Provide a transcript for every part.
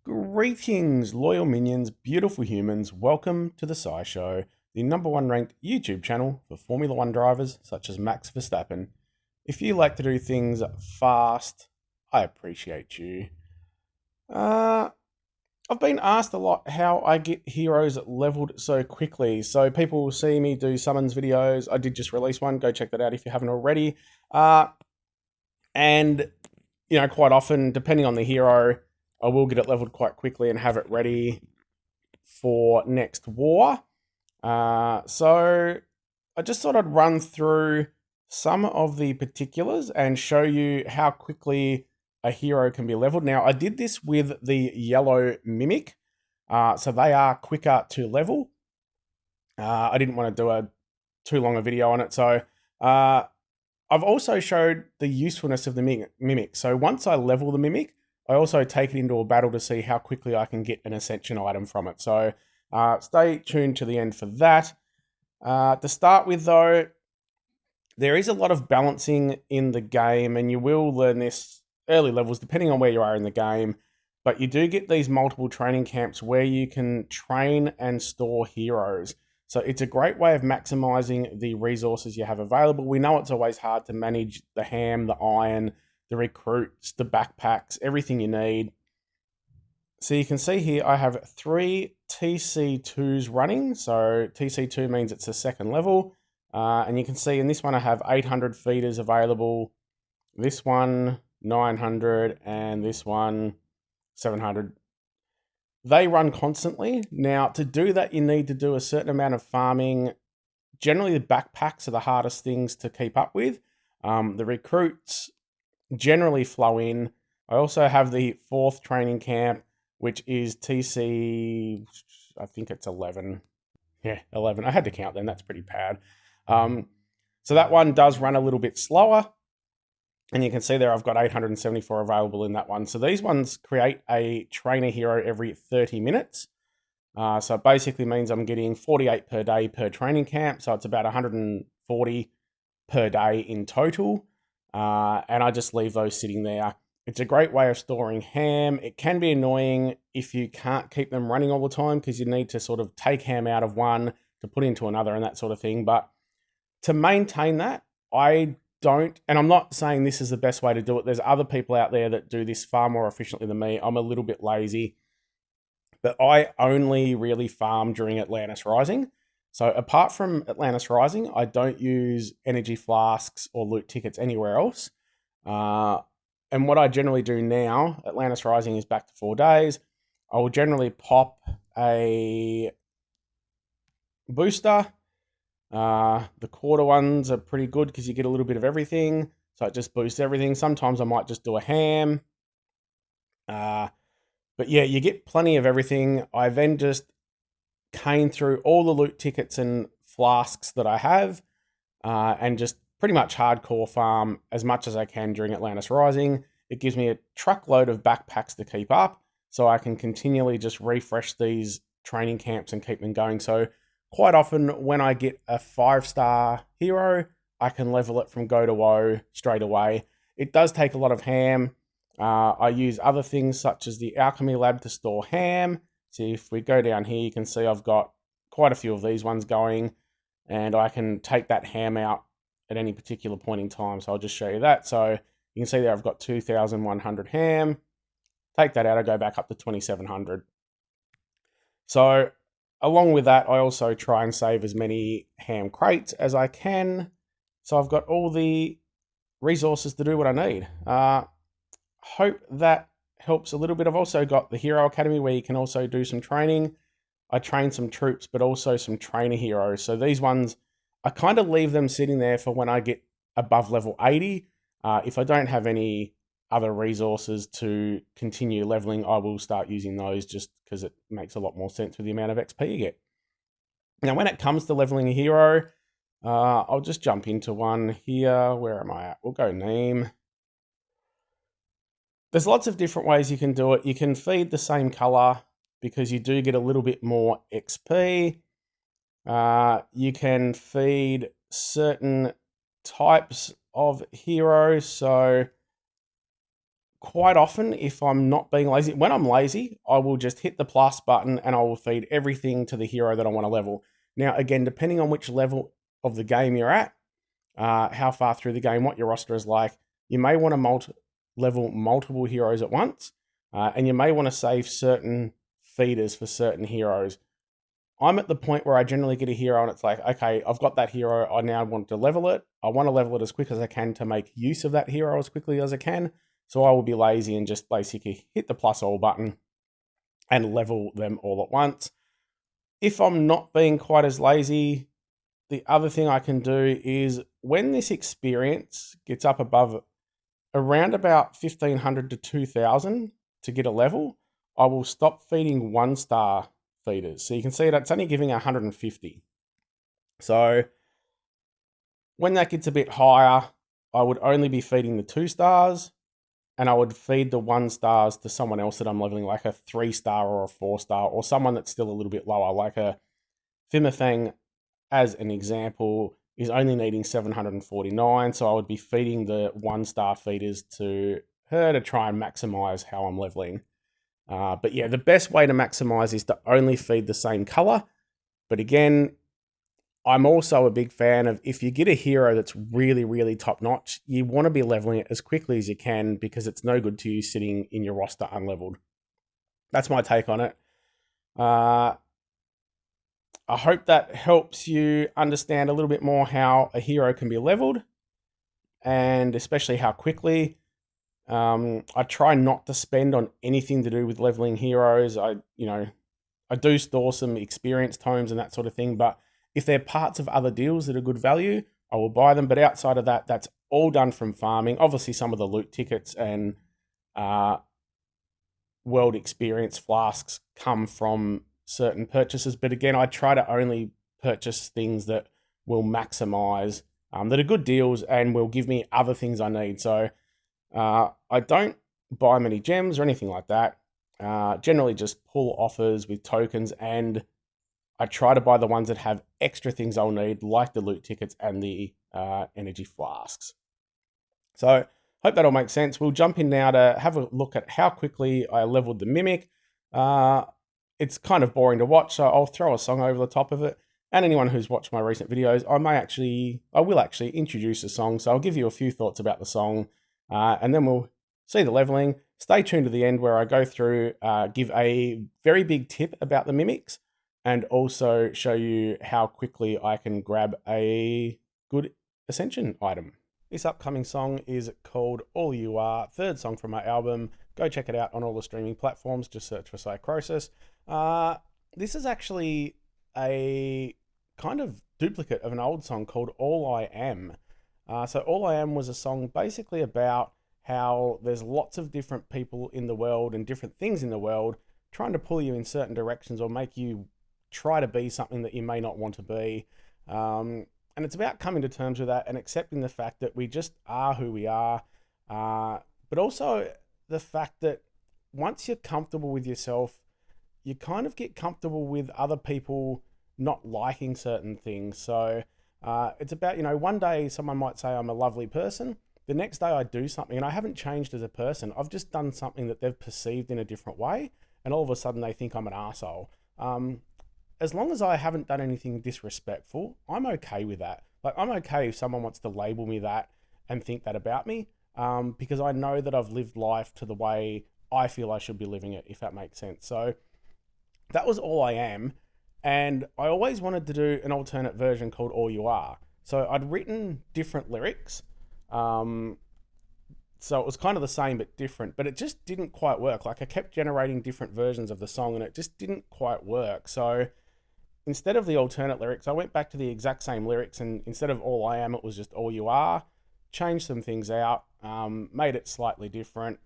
Greetings, loyal minions, beautiful humans. Welcome to the SciShow, the #1 ranked YouTube channel for Formula One drivers such as Max Verstappen. If you like to do things fast, I appreciate you. I've been asked a lot how I get heroes leveled so quickly. So people will see me do summons videos. I did just release one. Go check that out if you haven't already. And quite often, depending on the hero, I will get it leveled quite quickly and have it ready for next war. So I just thought I'd run through some of the particulars and show you how quickly a hero can be leveled. Now, I did this with the yellow Mimic, so they are quicker to level. I didn't want to do too long a video on it, so I've also showed the usefulness of the Mimic. So once I level the Mimic, I also take it into a battle to see how quickly I can get an Ascension item from it. So stay tuned to the end for that. To start with though, there is a lot of balancing in the game, and you will learn this early levels depending on where you are in the game. But you do get these multiple training camps where you can train and store heroes. So it's a great way of maximizing the resources you have available. We know it's always hard to manage the ham, the iron, the recruits, the backpacks, everything you need. So you can see here I have 3 TC2s running. So TC2 means it's the second level. And you can see in this one I have 800 feeders available. This one 900 and this one 700. They run constantly. Now, to do that, you need to do a certain amount of farming. Generally, the backpacks are the hardest things to keep up with. The recruits generally flow in. I also have the 4th training camp, which is TC, I think it's 11. Yeah, 11. I had to count them. That's pretty bad. So that one does run a little bit slower. And you can see there I've got 874 available in that one. So these ones create a trainer hero every 30 minutes. So it basically means I'm getting 48 per day per training camp. So it's about 140 per day in total. And I just leave those sitting there. It's a great way of storing ham. It can be annoying if you can't keep them running all the time because you need to sort of take ham out of one to put into another and that sort of thing. But to maintain that, I don't, and I'm not saying this is the best way to do it. There's other people out there that do this far more efficiently than me. I'm a little bit lazy, but I only really farm during Atlantis Rising. So apart from Atlantis Rising, I don't use energy flasks or loot tickets anywhere else. And what I generally do now, Atlantis Rising is back to 4 days. I will generally pop a booster. The quarter ones are pretty good because you get a little bit of everything. So it just boosts everything. Sometimes I might just do a ham. But yeah, you get plenty of everything. I then just cane through all the loot tickets and flasks that I have and just pretty much hardcore farm as much as I can during Atlantis Rising. It gives me a truckload of backpacks to keep up so I can continually just refresh these training camps and keep them going. So quite often when I get a 5-star hero, I can level it from go to woe straight away. It does take a lot of ham. I use other things such as the alchemy lab to store ham. So if we go down here, you can see I've got quite a few of these ones going and I can take that ham out at any particular point in time. So I'll just show you that. So you can see there I've got 2,100 ham. Take that out, I go back up to 2,700. So along with that, I also try and save as many ham crates as I can. So I've got all the resources to do what I need. Hope that helps a little bit. I've also got the Hero Academy where you can also do some training. I train some troops, but also some trainer heroes. So these ones, I kind of leave them sitting there for when I get above level 80. If I don't have any other resources to continue leveling, I will start using those just because it makes a lot more sense with the amount of XP you get. Now, when it comes to leveling a hero, I'll just jump into one here. Where am I at? We'll go name. There's lots of different ways you can do it. You can feed the same color because you do get a little bit more XP. You can feed certain types of heroes. So quite often, if I'm not being lazy, when I'm lazy, I will just hit the plus button and I will feed everything to the hero that I want to level. Now, again, depending on which level of the game you're at, how far through the game, what your roster is like, you may want to level multiple heroes at once, and you may want to save certain feeders for certain heroes. I'm at the point where I generally get a hero and it's like, okay, I've got that hero. I now want to level it. I want to level it as quick as I can to make use of that hero as quickly as I can. So I will be lazy and just basically hit the plus all button and level them all at once. If I'm not being quite as lazy, the other thing I can do is when this experience gets up above around about 1500 to 2000 to get a level, I will stop feeding 1-star feeders. So you can see that's only giving 150. So when that gets a bit higher, I would only be feeding the 2-stars, and I would feed the 1-stars to someone else that I'm leveling, like a 3-star or a 4-star, or someone that's still a little bit lower, like a Fimifang, as an example, is only needing 749, so I would be feeding the 1-star feeders to her to try and maximize how I'm leveling. But yeah, the best way to maximize is to only feed the same color. But again, I'm also a big fan of, if you get a hero that's really, really top notch, you want to be leveling it as quickly as you can, because it's no good to you sitting in your roster unleveled. That's my take on it. I hope that helps you understand a little bit more how a hero can be leveled, and especially how quickly. I try not to spend on anything to do with leveling heroes. I do store some experience tomes and that sort of thing, but if they're parts of other deals that are good value, I will buy them. But outside of that, that's all done from farming. Obviously, some of the loot tickets and world experience flasks come from certain purchases. But again, I try to only purchase things that will maximize, that are good deals and will give me other things I need. So I don't buy many gems or anything like that. Generally just pull offers with tokens, and I try to buy the ones that have extra things I'll need, like the loot tickets and the energy flasks. So hope that all makes sense. We'll jump in now to have a look at how quickly I leveled the Mimic. It's kind of boring to watch, so I'll throw a song over the top of it. And anyone who's watched my recent videos, I will actually introduce a song. So I'll give you a few thoughts about the song, and then we'll see the leveling. Stay tuned to the end where I go through, give a very big tip about the Mimics, and also show you how quickly I can grab a good Ascension item. This upcoming song is called All You Are, third song from my album. Go check it out on all the streaming platforms. Just search for Psychrosis. This is actually a kind of duplicate of an old song called All I Am. So All I Am was a song basically about how there's lots of different people in the world and different things in the world trying to pull you in certain directions or make you try to be something that you may not want to be. And it's about coming to terms with that and accepting the fact that we just are who we are. But also the fact that once you're comfortable with yourself, you kind of get comfortable with other people not liking certain things. So it's about, one day someone might say I'm a lovely person. The next day I do something and I haven't changed as a person. I've just done something that they've perceived in a different way. And all of a sudden they think I'm an arsehole. As long as I haven't done anything disrespectful, I'm okay with that. Like, I'm okay if someone wants to label me that and think that about me, because I know that I've lived life to the way I feel I should be living it, if that makes sense. So that was All I Am. And I always wanted to do an alternate version called All You Are. So I'd written different lyrics. So it was kind of the same but different, but it just didn't quite work. Like, I kept generating different versions of the song and it just didn't quite work. So instead of the alternate lyrics, I went back to the exact same lyrics, and instead of All I Am, it was just All You Are. Changed some things out, made it slightly different,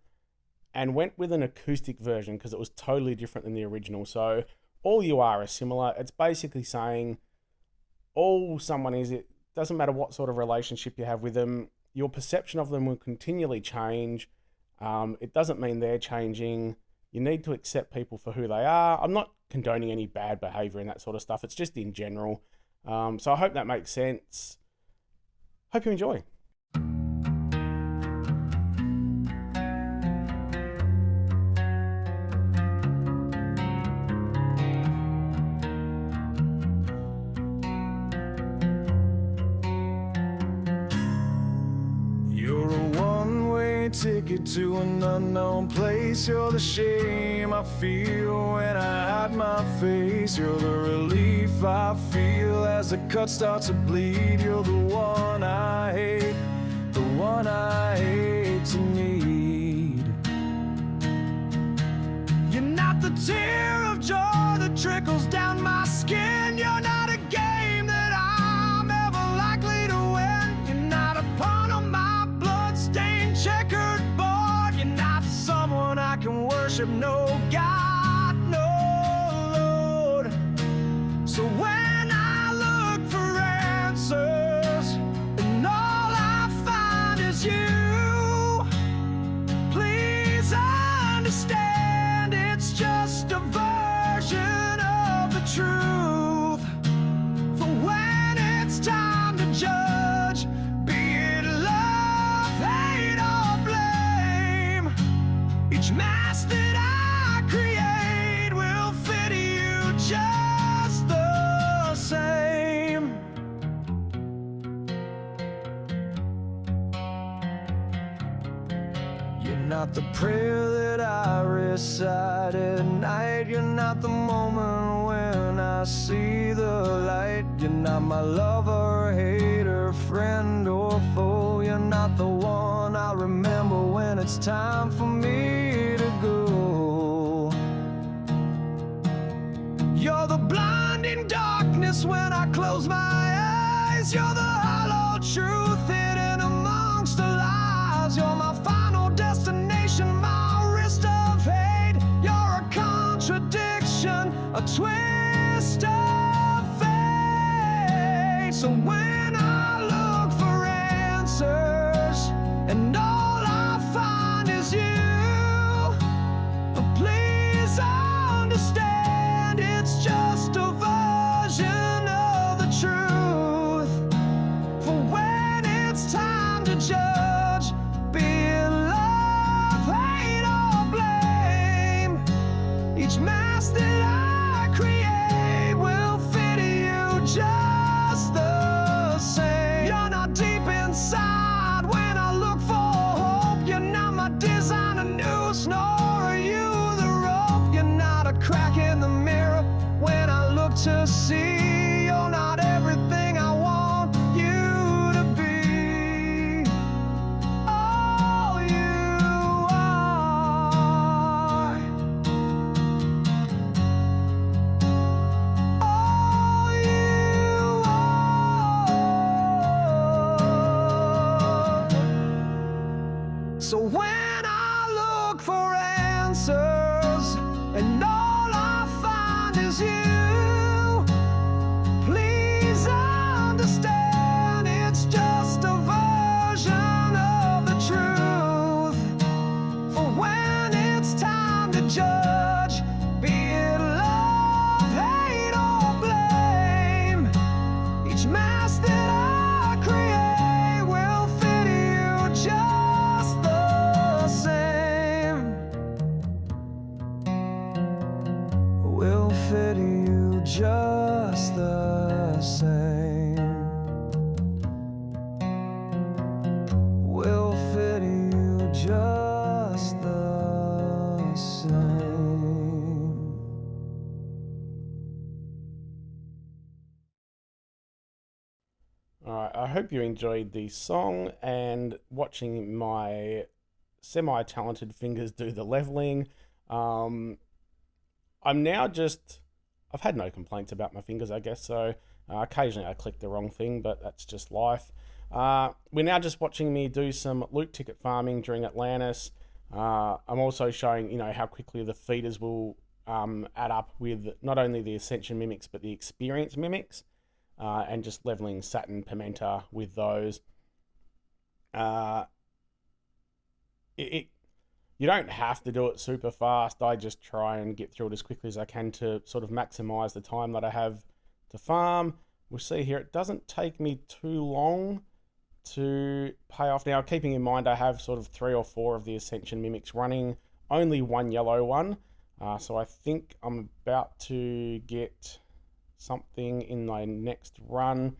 and went with an acoustic version because it was totally different than the original. So All You Are is similar. It's basically saying all someone is, it doesn't matter what sort of relationship you have with them, your perception of them will continually change. It doesn't mean they're changing. You need to accept people for who they are. I'm not condoning any bad behavior and that sort of stuff. It's just in general. So I hope that makes sense. Hope you enjoy. ticket to an unknown place. You're the shame I feel when I hide my face. You're the relief I feel as the cut starts to bleed. You're the one I hate, the one I hate to need. You're not the tear of joy that trickles down my skin. You're not a game that I'm ever likely to win. You're not a pawn on my blood-stained checkered board. You're not someone I can worship, no God, no Lord. So when I look for answers and all I find is you, please understand it's just a version of the truth. For when it's time to judge, be it love, hate, or blame, each mask that I create will fit you just the same. You're not the prayer that I recite at night. You're not the moment when I see the light. You're not my lover, hater, friend, or foe. You're not the one I remember when it's time for me to go. You're the blinding darkness when I close my eyes. You're the hollow truth hidden amongst the lies. You're my final destination, my wrist of hate. You're a contradiction, a twist of fate. So when I look for answers and all I find is you, please understand it's just a version of the truth. For when it's time to judge, be it love, hate, or blame, each mask that I create will fit you just the same. You're not deep inside when I look for hope. You're not my designer noose, nor are you the rope. You're not a crack in the mirror when I look to see. You're not everything I want you to be. All you are. All you are. So when I look for answers and all I find is you, please understand it's just a version of the truth. For when it's time to judge, be it love, hate, or blame, each mask that I create will fit you just the same. Will fit you just the same. Will fit you just the same. Alright, I hope you enjoyed the song and watching my semi-talented fingers do the leveling. I'm now just, I've had no complaints about my fingers, I guess, so occasionally I click the wrong thing, but that's just life. We're now just watching me do some loot ticket farming during Atlantis. I'm also showing, how quickly the feeders will add up with not only the Ascension mimics, but the experience mimics, and just leveling Saturn Pimenta with those. You don't have to do it super fast. I just try and get through it as quickly as I can to sort of maximize the time that I have to farm. We'll see here, it doesn't take me too long to pay off. Now, keeping in mind I have sort of 3 or 4 of the Ascension mimics running, only one yellow one. So I think I'm about to get something in my next run.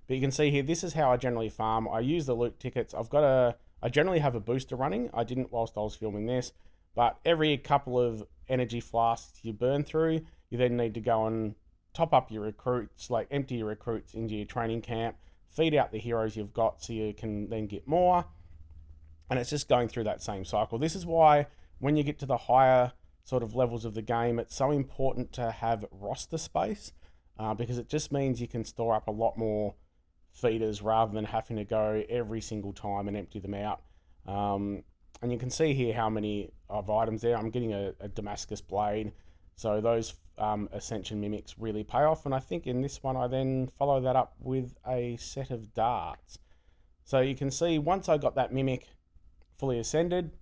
But you can see here, this is how I generally farm. I use the loot tickets. I I generally have a booster running. I didn't whilst I was filming this, but every couple of energy flasks you burn through, you then need to go and top up your recruits, like empty your recruits into your training camp, feed out the heroes you've got so you can then get more. And it's just going through that same cycle. This is why when you get to the higher sort of levels of the game, it's so important to have roster space, because it just means you can store up a lot more feeders rather than having to go every single time and empty them out. And you can see here how many of items there. I'm getting a Damascus blade, so those Ascension mimics really pay off. And I think in this one I then follow that up with a set of darts. So you can see once I got that mimic fully ascended,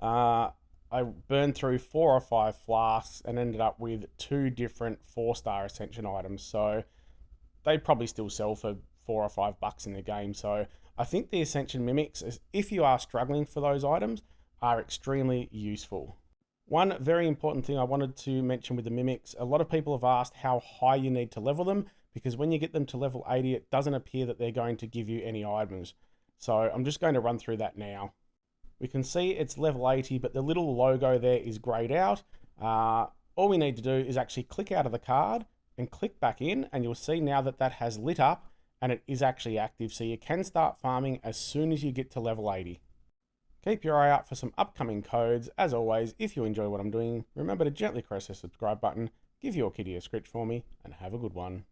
I burned through 4 or 5 flasks and ended up with 2 different 4-star Ascension items. So they probably still sell for $4 or $5 in the game. So I think the Ascension Mimics, if you are struggling for those items, are extremely useful. One very important thing I wanted to mention with the Mimics, a lot of people have asked how high you need to level them, because when you get them to level 80, it doesn't appear that they're going to give you any items. So I'm just going to run through that now. We can see it's level 80, but the little logo there is grayed out. All we need to do is actually click out of the card and click back in, and you'll see now that that has lit up and it is actually active. So you can start farming as soon as you get to level 80. Keep your eye out for some upcoming codes. As always, if you enjoy what I'm doing, remember to gently press the subscribe button, give your kitty a scritch for me, and have a good one.